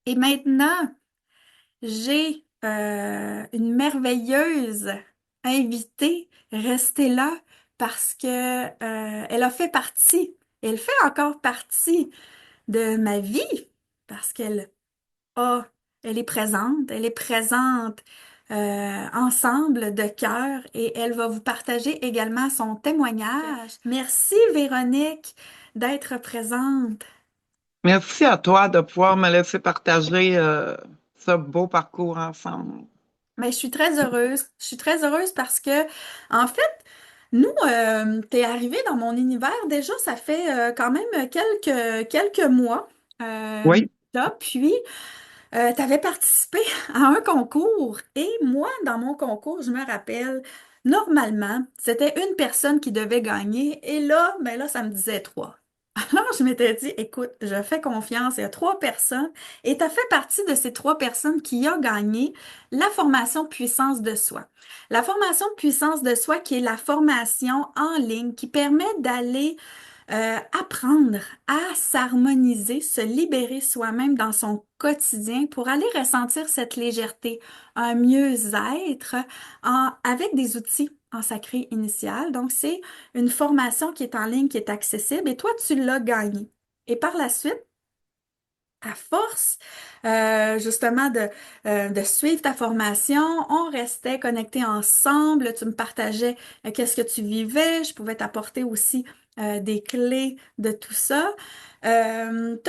Et maintenant, j'ai une merveilleuse invitée. Restez là parce que elle a fait partie, elle fait encore partie de ma vie parce a, elle est présente ensemble de cœur et elle va vous partager également son témoignage. Merci Véronique d'être présente. Merci à toi de pouvoir me laisser partager ce beau parcours ensemble. Mais je suis très heureuse. Je suis très heureuse parce que, en fait, nous, t'es arrivé dans mon univers déjà, ça fait quand même quelques mois. Oui, Là, puis, tu avais participé à un concours et moi, dans mon concours, je me rappelle, normalement, c'était une personne qui devait gagner et là, ben là, ça me disait trois. Alors, je m'étais dit, écoute, je fais confiance, il y a trois personnes et tu as fait partie de ces trois personnes qui ont gagné la formation puissance de soi. La formation puissance de soi qui est la formation en ligne qui permet d'aller apprendre à s'harmoniser, se libérer soi-même dans son quotidien pour aller ressentir cette légèreté, un mieux-être avec des outils en sacré initial. Donc, c'est une formation qui est en ligne, qui est accessible et toi, tu l'as gagnée. Et par la suite, à force justement de suivre ta formation, on restait connectés ensemble. Tu me partageais qu'est-ce que tu vivais. Je pouvais t'apporter aussi des clés de tout ça. T'es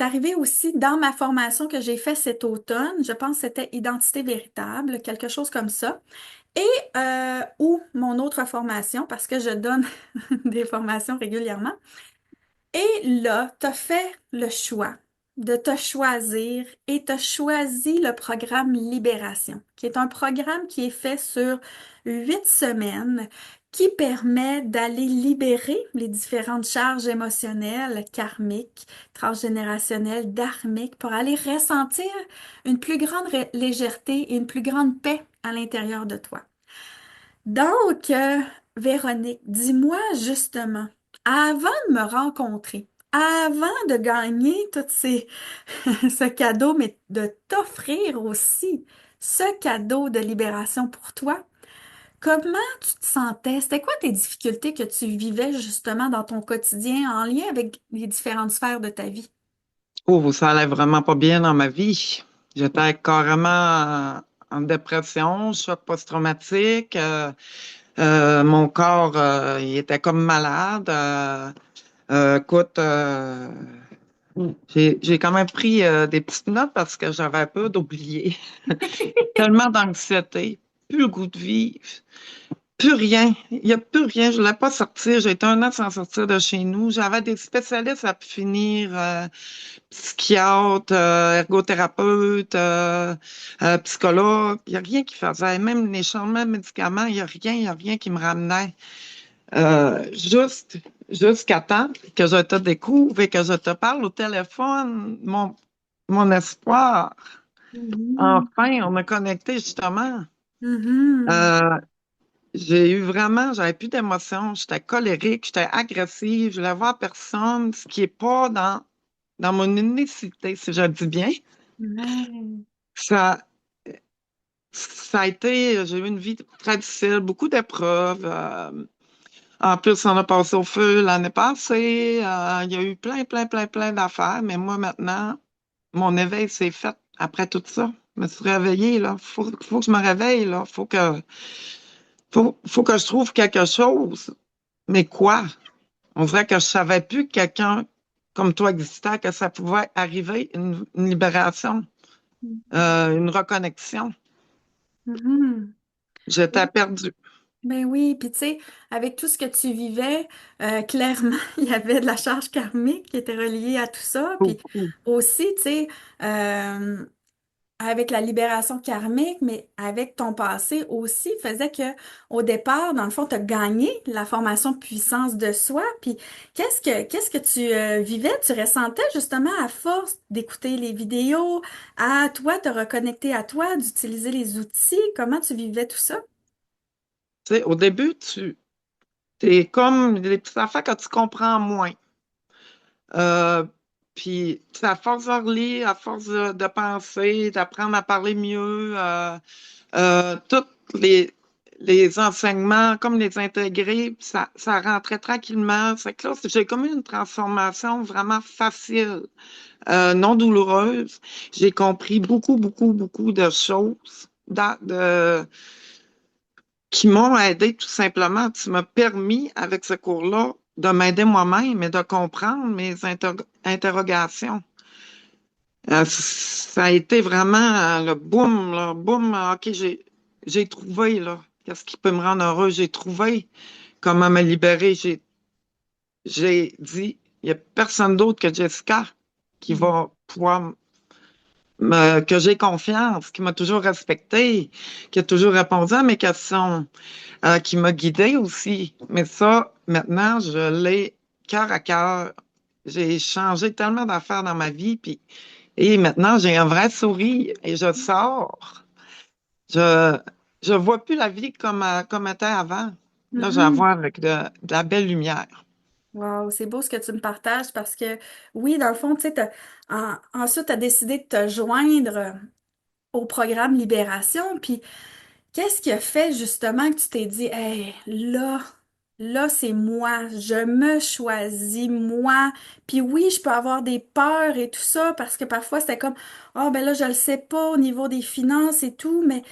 arrivé aussi dans ma formation que j'ai fait cet automne. Je pense que c'était Identité véritable, quelque chose comme ça. Et ou mon autre formation, parce que je donne des formations régulièrement. Et là, tu as fait le choix de te choisir et tu as choisi le programme Libération, qui est un programme qui est fait sur 8 semaines, qui permet d'aller libérer les différentes charges émotionnelles, karmiques, transgénérationnelles, dharmiques, pour aller ressentir une plus grande légèreté et une plus grande paix à l'intérieur de toi. Donc, Véronique, dis-moi justement, avant de me rencontrer, avant de gagner ce cadeau, mais de t'offrir aussi ce cadeau de libération pour toi, comment tu te sentais? C'était quoi tes difficultés que tu vivais justement dans ton quotidien en lien avec les différentes sphères de ta vie? oh, ça allait vraiment pas bien dans ma vie. J'étais carrément en dépression, choc post-traumatique. Mon corps, il était comme malade. Écoute, j'ai quand même pris des petites notes parce que j'avais peur d'oublier. Tellement d'anxiété, plus le goût de vivre. Plus rien. Il n'y a plus rien. Je ne voulais pas sortir. J'ai été un an sans sortir de chez nous. J'avais des spécialistes à finir, psychiatre, ergothérapeute, psychologue. Il n'y a rien qui faisait. Même les changements de médicaments, il y a rien qui me ramenait. Juste jusqu'à temps que je te découvre et que je te parle au téléphone, mon espoir. Mhm. Enfin, on a connecté justement. Mhm. Euh, J'ai eu vraiment, j'avais plus d'émotions, j'étais colérique, j'étais agressive, je voulais voir personne, ce qui est pas dans mon unicité, si je le dis bien. Ouais. Ça, ça a été, j'ai eu une vie très difficile, beaucoup d'épreuves. En plus, on a passé au feu l'année passée. Il y a eu plein d'affaires, mais moi maintenant, mon éveil s'est fait après tout ça. Je me suis réveillée, là. Faut que je me réveille, là. Faut que je trouve quelque chose. Mais quoi? On dirait que je savais plus que quelqu'un comme toi existait, que ça pouvait arriver, une libération, une reconnexion. Mhm. J'étais perdue. Ben oui, puis tu sais, avec tout ce que tu vivais, clairement, il y avait de la charge karmique qui était reliée à tout ça. Puis Beaucoup. aussi, tu sais, euh, avec la libération karmique, mais avec ton passé aussi, faisait que au départ, dans le fond, tu as gagné la formation puissance de soi. Puis qu'est-ce que tu vivais, tu ressentais justement à force d'écouter les vidéos, à toi te reconnecter à toi, d'utiliser les outils, comment tu vivais tout ça? Tu sais, au début, t'es comme des petites affaires que tu comprends moins. Puis, c'est à force de relire, à force de penser, d'apprendre à parler mieux, tous les enseignements, comme les intégrer, ça rentrait tranquillement. C'est que là, j'ai comme eu une transformation vraiment facile, non douloureuse. J'ai compris beaucoup, beaucoup, beaucoup de choses qui m'ont aidé tout simplement. Tu m'as permis, avec ce cours-là, de m'aider moi-même et de comprendre mes interrogations. Ça a été vraiment le boum, là, boum, OK, j'ai trouvé, là, qu'est-ce qui peut me rendre heureux. J'ai trouvé comment me libérer. J'ai dit, il n'y a personne d'autre que Jessica qui Mhm. va pouvoir que j'ai confiance, qui m'a toujours respecté, qui a toujours répondu à mes questions, qui m'a guidée aussi. Mais ça, maintenant, je l'ai cœur à cœur. J'ai changé tellement d'affaires dans ma vie, puis et maintenant, j'ai un vrai sourire et je sors. Je je vois plus la vie comme elle était avant. Là, je la Mhm. vois avec de la belle lumière. Wow, c'est beau ce que tu me partages parce que oui, dans le fond, tu sais, ensuite, tu as décidé de te joindre au programme Libération. Puis, qu'est-ce qui a fait justement que tu t'es dit, hey, là, c'est moi, je me choisis, moi. Puis oui, je peux avoir des peurs et tout ça parce que parfois, c'était comme, oh, ben là, je le sais pas au niveau des finances et tout, mais.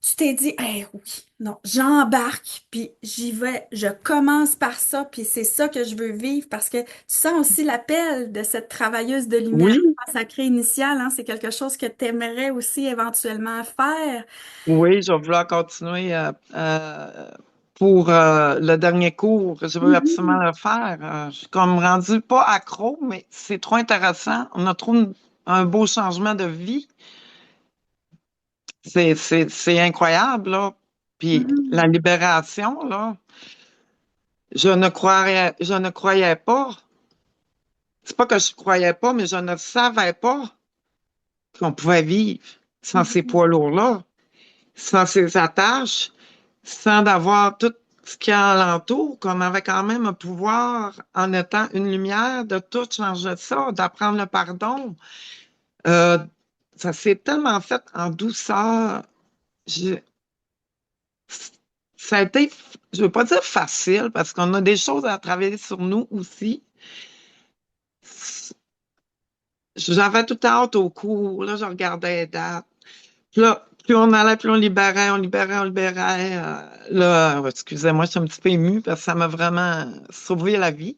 Tu t'es dit, eh oui, non, j'embarque, puis j'y vais, je commence par ça, puis c'est ça que je veux vivre, parce que tu sens aussi l'appel de cette travailleuse de lumière Oui, sacrée initiale, hein, c'est quelque chose que tu aimerais aussi éventuellement faire. oui, je vais vouloir continuer pour le dernier cours. Je veux absolument Mhm, le faire. Je suis comme rendu pas accro, mais c'est trop intéressant. On a trop un beau changement de vie. C'est incroyable, là. Puis la mhm, libération, là, je ne croyais pas. C'est pas que je croyais pas, mais je ne savais pas qu'on pouvait vivre sans ces mhm, poids lourds-là, sans ces attaches, sans d'avoir tout ce qui est alentour, qu'on avait quand même un pouvoir, en étant une lumière, de tout changer ça, d'apprendre le pardon. Euh, Ça s'est tellement fait en douceur. Je- Ça a été, je veux pas dire facile, parce qu'on a des choses à travailler sur nous aussi. J'avais tout hâte au cours. Là, je regardais les dates. Puis là, plus on allait, plus on libérait, on libérait, on libérait. Là, excusez-moi, je suis un petit peu émue parce que ça m'a vraiment sauvé la vie.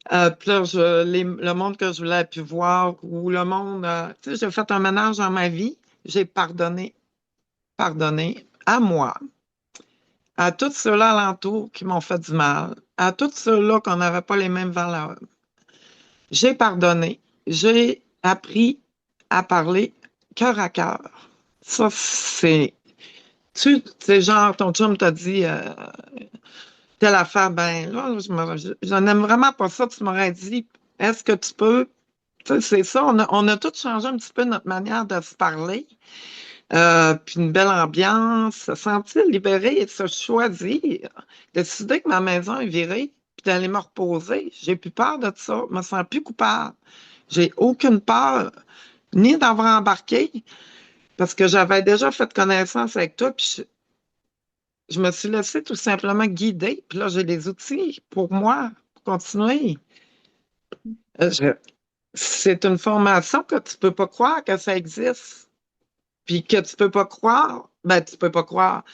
Puis là, le monde que je voulais plus voir, ou le monde, tu sais, j'ai fait un ménage dans ma vie. J'ai pardonné à moi, à tous ceux-là alentour qui m'ont fait du mal, à tous ceux-là qu'on n'avait pas les mêmes valeurs. J'ai pardonné. J'ai appris à parler cœur à cœur. Ça, c'est genre, ton chum t'a dit telle affaire, ben là, je n'aime vraiment pas ça. Tu m'aurais dit, est-ce que tu peux? Tu sais, c'est ça, on a tous changé un petit peu notre manière de se parler. Puis une belle ambiance, se sentir libéré et se choisir. Décider que ma maison est virée, puis d'aller me reposer. J'ai plus peur de ça. Je me sens plus coupable. J'ai aucune peur, ni d'avoir embarqué, parce que j'avais déjà fait connaissance avec toi, puis je me suis laissé tout simplement guider. Puis là, j'ai des outils pour moi, pour continuer. Euh, je- c'est une formation que tu peux pas croire que ça existe. Puis que tu peux pas croire, ben tu peux pas croire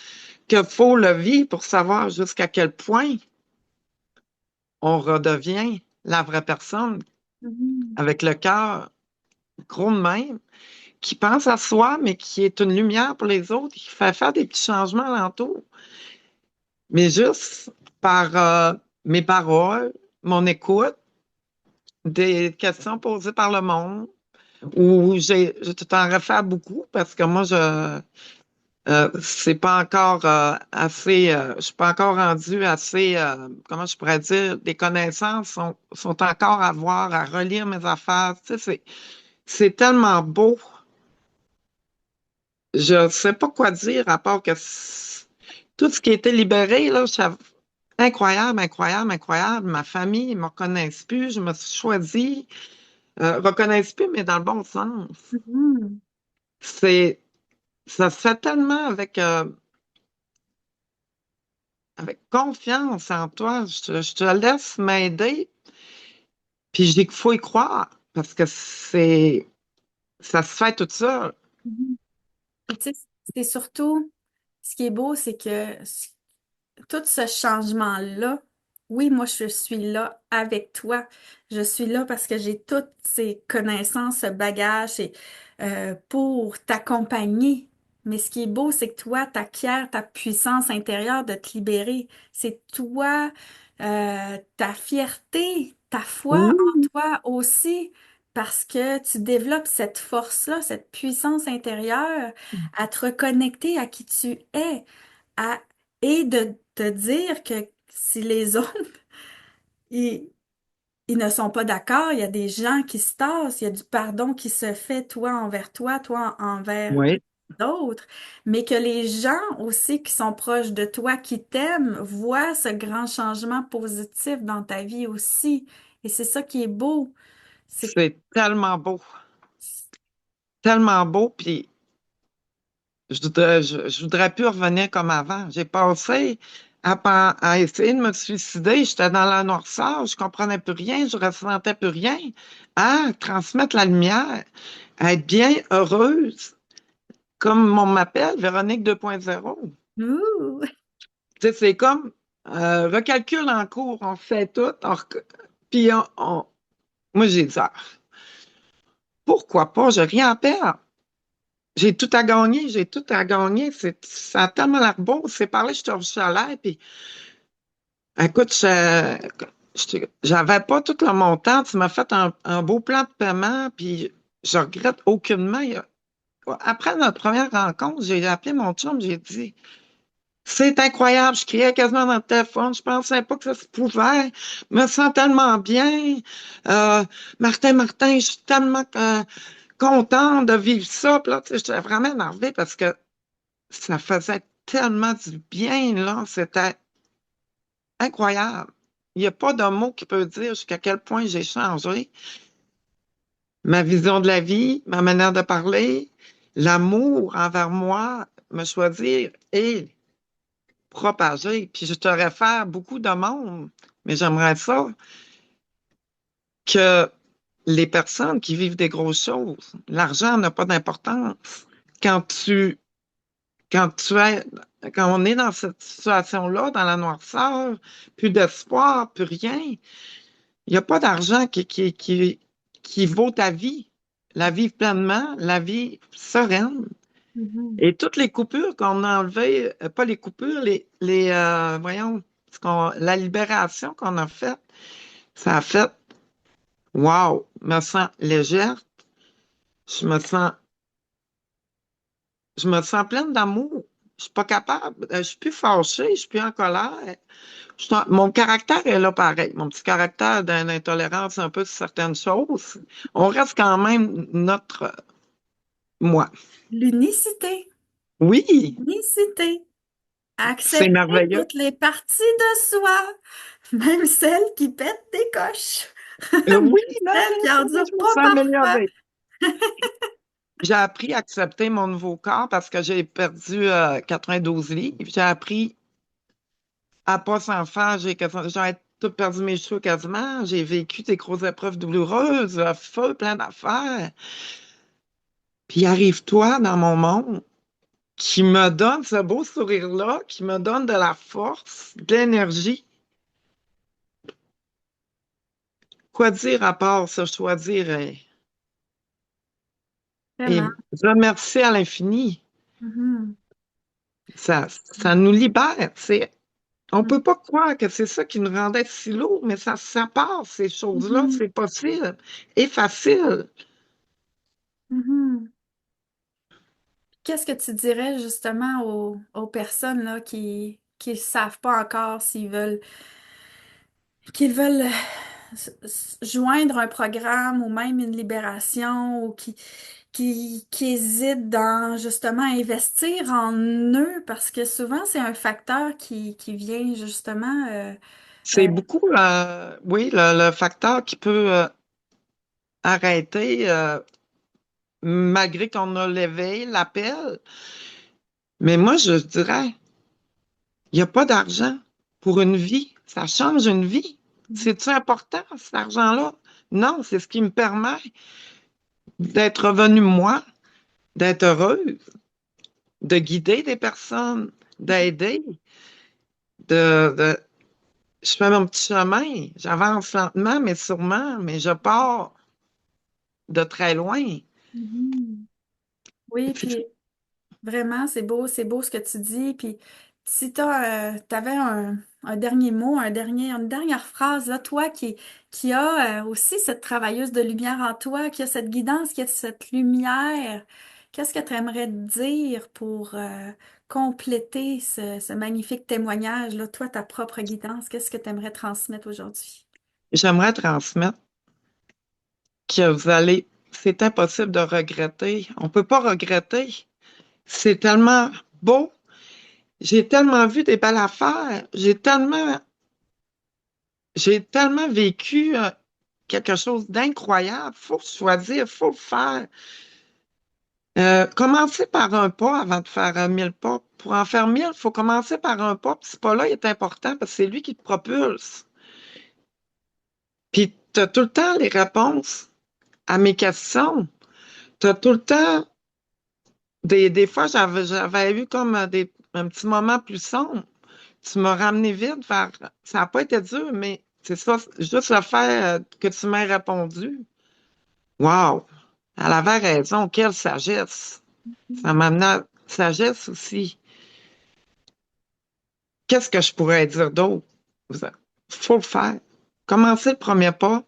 qu'il faut le vivre pour savoir jusqu'à quel point on redevient la vraie personne mhm, avec le cœur gros de même, qui pense à soi, mais qui est une lumière pour les autres, qui fait faire des petits changements alentour. Mais juste par mes paroles, mon écoute, des questions posées par le monde, où je t'en réfère beaucoup parce que moi, c'est pas encore assez, je suis pas encore rendue assez, comment je pourrais dire, des connaissances sont encore à voir, à relire mes affaires. Tu sais, c'est tellement beau. Je sais pas quoi dire à part que tout ce qui a été libéré, là, incroyable, incroyable, incroyable. Ma famille ne me reconnaissent plus. Je me suis choisie. Reconnaissent plus, mais dans le bon sens. Mhm. C'est, ça se fait tellement avec confiance en toi. Je te laisse m'aider. Puis j'ai qu'il faut y croire parce que ça se fait tout seul. Mhm. Et tu sais, c'est surtout, ce qui est beau, c'est que tout ce changement-là, oui, moi, je suis là avec toi. Je suis là parce que j'ai toutes ces connaissances, ce bagage pour t'accompagner. Mais ce qui est beau, c'est que toi, tu acquiers ta puissance intérieure de te libérer. C'est toi, ta fierté, ta foi en Oui, toi aussi, parce que tu développes cette force-là, cette puissance intérieure à te reconnecter à qui tu es à, et de te dire que si les autres, ils, ils ne sont pas d'accord, il y a des gens qui se tassent, il y a du pardon qui se fait, toi envers oui, d'autres, mais que les gens aussi qui sont proches de toi, qui t'aiment, voient ce grand changement positif dans ta vie aussi. Et c'est ça qui est beau. C'est c'est tellement beau. Puis je voudrais plus revenir comme avant. J'ai passé à essayer de me suicider. J'étais dans la noirceur, je comprenais plus rien, je ressentais plus rien. À transmettre la lumière, à être bien heureuse, comme on m'appelle, Véronique 2.0. ouh. Tu sais, c'est comme recalcul en cours, on fait tout, puis moi j'ai dit, ah, pourquoi pas, j'ai rien à perdre. J'ai tout à gagner, j'ai tout à gagner. Ça a tellement l'air beau. C'est parlé, je te chalet, puis écoute, j'avais pas tout le montant. Tu m'as fait un beau plan de paiement, puis je regrette aucunement. Après notre première rencontre, j'ai appelé mon chum, j'ai dit, c'est incroyable, je criais quasiment dans le téléphone, je pensais pas que ça se pouvait. Je me sens tellement bien. Euh, Martin, je suis tellement contente de vivre ça. Puis là, tu sais, j'étais vraiment énervée parce que ça faisait tellement du bien, là. C'était incroyable. Il n'y a pas de mot qui peut dire jusqu'à quel point j'ai changé. Ma vision de la vie, ma manière de parler, l'amour envers moi, me choisir et propager. Puis je te réfère beaucoup de monde, mais j'aimerais ça que les personnes qui vivent des grosses choses, l'argent n'a pas d'importance. Quand tu, quand tu es, quand on est dans cette situation-là, dans la noirceur, plus d'espoir, plus rien, il n'y a pas d'argent qui vaut ta vie. La vie pleinement, la vie sereine. Mhm. Et toutes les coupures qu'on a enlevées, pas les coupures, voyons, la libération qu'on a faite, ça a fait, wow, je me sens légère, je me sens, je me sens pleine d'amour. Je suis pas capable, je suis plus fâchée, je suis plus en colère. Mon caractère est là pareil. Mon petit caractère d'intolérance un peu sur certaines choses. On reste quand même notre moi. L'unicité. Oui, L'unicité. c'est Accepter merveilleux. toutes les parties de soi, même celles qui pètent des coches, Oui, même là, celles qui endurent je me pas sens parfois. améliorée. J'ai appris à accepter mon nouveau corps parce que j'ai perdu 92 livres. J'ai appris à pas s'en faire. J'ai tout perdu mes cheveux quasiment. J'ai vécu des grosses épreuves douloureuses, feu, plein d'affaires. Puis arrive-toi dans mon monde qui me donne ce beau sourire-là, qui me donne de la force, de l'énergie. Quoi dire à part se choisir Vraiment. et remercier à l'infini? Mhm. Ça nous libère. On peut pas croire que c'est ça qui nous rendait si lourd, mais ça passe, ces choses-là, Mhm. c'est possible et facile. Mhm. Qu'est-ce que tu dirais justement aux personnes là, qui ne savent pas encore qu'ils veulent joindre un programme ou même une libération ou qui qui hésitent dans justement investir en eux parce que souvent c'est un facteur qui vient justement C'est beaucoup, oui, le facteur qui peut arrêter, malgré qu'on a l'éveil, l'appel. Mais moi, je dirais, il n'y a pas d'argent pour une vie. Ça change une vie. C'est-tu important, cet argent-là? Non, c'est ce qui me permet d'être revenu moi, d'être heureuse, de guider des personnes, d'aider, de... Je fais mon petit chemin. J'avance lentement, mais sûrement, mais je pars de très loin. Mhm. Oui, puis vraiment, c'est beau ce que tu dis. Puis si t'avais un dernier mot, une dernière phrase, là, toi qui a aussi cette travailleuse de lumière en toi, qui a cette guidance, qui a cette lumière, qu'est-ce que tu aimerais dire pour compléter ce magnifique témoignage, là, toi, ta propre guidance, qu'est-ce que tu aimerais transmettre aujourd'hui? J'aimerais transmettre que c'est impossible de regretter. On peut pas regretter. C'est tellement beau. J'ai tellement vu des belles affaires. J'ai tellement vécu quelque chose d'incroyable. Faut choisir, faut le faire. Commencer par un pas avant de faire 1000 pas. Pour en faire 1000, il faut commencer par un pas. Puis ce pas-là il est important parce que c'est lui qui te propulse. Puis tu as tout le temps les réponses à mes questions. Tu as tout le temps, des fois, j'avais eu comme un petit moment plus sombre. Tu m'as ramené vite vers. Ça n'a pas été dur, mais c'est ça, juste le fait que tu m'aies répondu. Wow! Elle avait raison, quelle sagesse! Ça m'amenait à sagesse aussi. Qu'est-ce que je pourrais dire d'autre? Il faut le faire. Commencez le premier pas.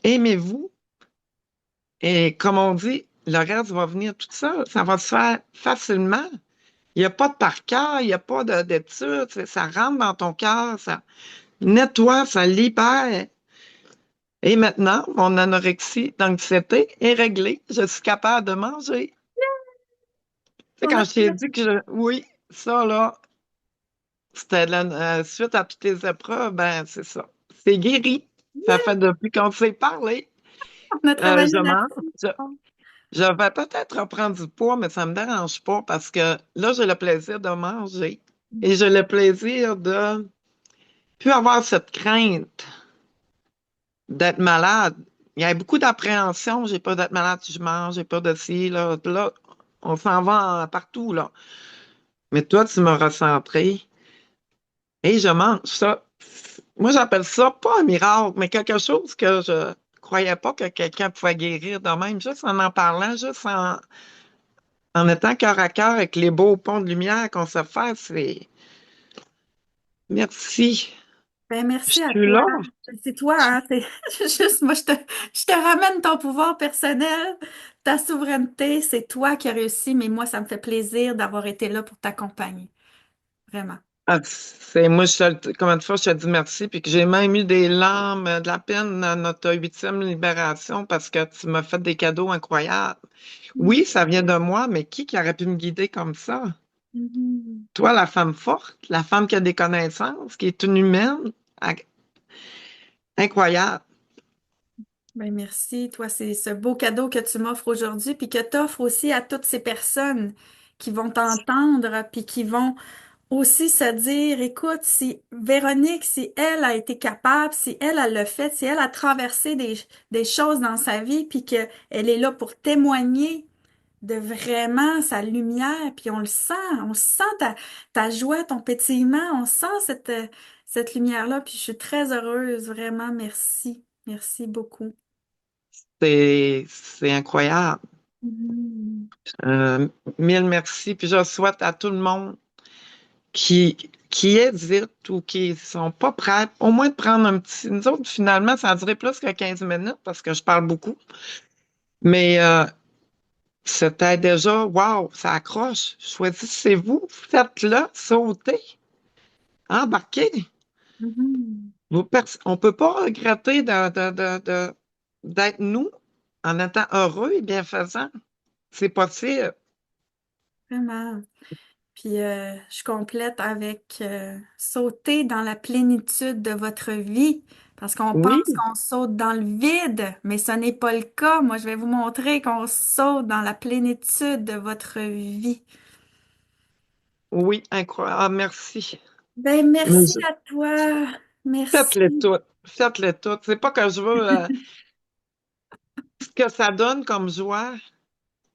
Aimez-vous. Et comme on dit, le reste va venir tout seul. Ça va se faire facilement. Il n'y a pas de par cœur, il n'y a pas d'études. Ça rentre dans ton cœur, ça nettoie, ça libère. Et maintenant, mon anorexie d'anxiété est réglée. Je suis capable de manger. Tu sais, quand je t'ai dit que oui, ça là, c'était suite à toutes les épreuves, ben c'est ça. C'est guéri. Ça fait depuis qu'on s'est parlé. On a travaillé Je mange. là-dessus. Je, je vais peut-être reprendre du poids, mais ça ne me dérange pas parce que là, j'ai le plaisir de manger et j'ai le plaisir de plus avoir cette crainte d'être malade. Il y a beaucoup d'appréhension. J'ai peur d'être malade si je mange, j'ai peur de ci, là. Là, on s'en va partout, là. Mais toi, tu m'as recentré et je mange ça. Moi, j'appelle ça pas un miracle, mais quelque chose que je croyais pas que quelqu'un pouvait guérir de même, juste en parlant, juste en étant cœur à cœur avec les beaux ponts de lumière qu'on se fait. C'est merci. Ben, Je merci à suis toi. là. C'est toi, hein? C'est juste, moi, je te ramène ton pouvoir personnel, ta souveraineté. C'est toi qui as réussi, mais moi, ça me fait plaisir d'avoir été là pour t'accompagner. Vraiment. C'est moi, combien de fois je te dis merci, puis que j'ai même eu des larmes, de la peine à notre huitième libération parce que tu m'as fait des cadeaux incroyables. Oui, ça vient de moi, mais qui aurait pu me guider comme ça? Mhm. Toi, la femme forte, la femme qui a des connaissances, qui est une humaine, incroyable. Ben, merci. Toi, c'est ce beau cadeau que tu m'offres aujourd'hui, puis que tu offres aussi à toutes ces personnes qui vont t'entendre, puis qui vont aussi se dire, écoute, si Véronique, si elle a été capable, si elle, elle l'a fait, si elle a traversé des choses dans sa vie, puis qu'elle est là pour témoigner de vraiment sa lumière, puis on sent ta joie, ton pétillement, on sent cette lumière-là, puis je suis très heureuse, vraiment, merci. Merci beaucoup. C'est incroyable. Mhm. Euh, Mille merci. Puis je souhaite à tout le monde qui hésitent ou qui sont pas prêts, au moins de prendre un petit. Nous autres, finalement, ça a duré plus que 15 minutes parce que je parle beaucoup. Mais c'était déjà, wow, ça accroche. Choisissez-vous, faites-le, sautez, embarquez. Mhm. On peut pas regretter d'être nous en étant heureux et bienfaisant. C'est possible. Vraiment. Puis je complète avec sauter dans la plénitude de votre vie, parce qu'on Oui, pense qu'on saute dans le vide, mais ce n'est pas le cas. Moi, je vais vous montrer qu'on saute dans la plénitude de votre vie. oui, incroyable. Ah, merci. Ben, Mais merci à toi. faites-les Merci. toutes. Faites-les toutes. C'est pas que je veux ce que ça donne comme joie,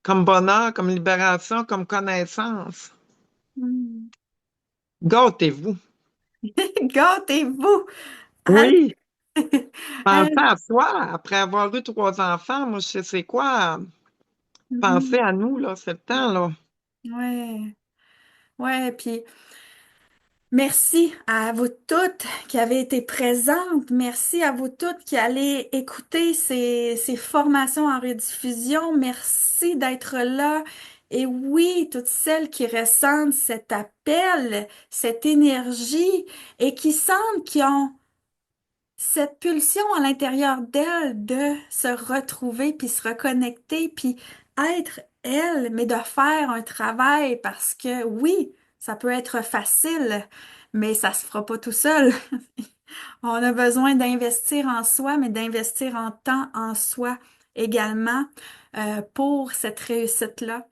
comme bonheur, comme libération, comme connaissance. Hmm. Gâtez-vous. Gâtez-vous. Allez. Oui. Pensez Allez. à soi. Après avoir eu 3 enfants, moi, je sais c'est quoi. Pensez Mhm. à nous, là, c'est le temps, là. Ouais. Ouais, puis merci à vous toutes qui avez été présentes. Merci à vous toutes qui allez écouter ces formations en rediffusion. Merci d'être là. Et oui, toutes celles qui ressentent cet appel, cette énergie et qui sentent qu'ils ont cette pulsion à l'intérieur d'elle de se retrouver, puis se reconnecter, puis être elle, mais de faire un travail parce que oui, ça peut être facile, mais ça se fera pas tout seul. On a besoin d'investir en soi, mais d'investir en temps en soi également pour cette réussite-là.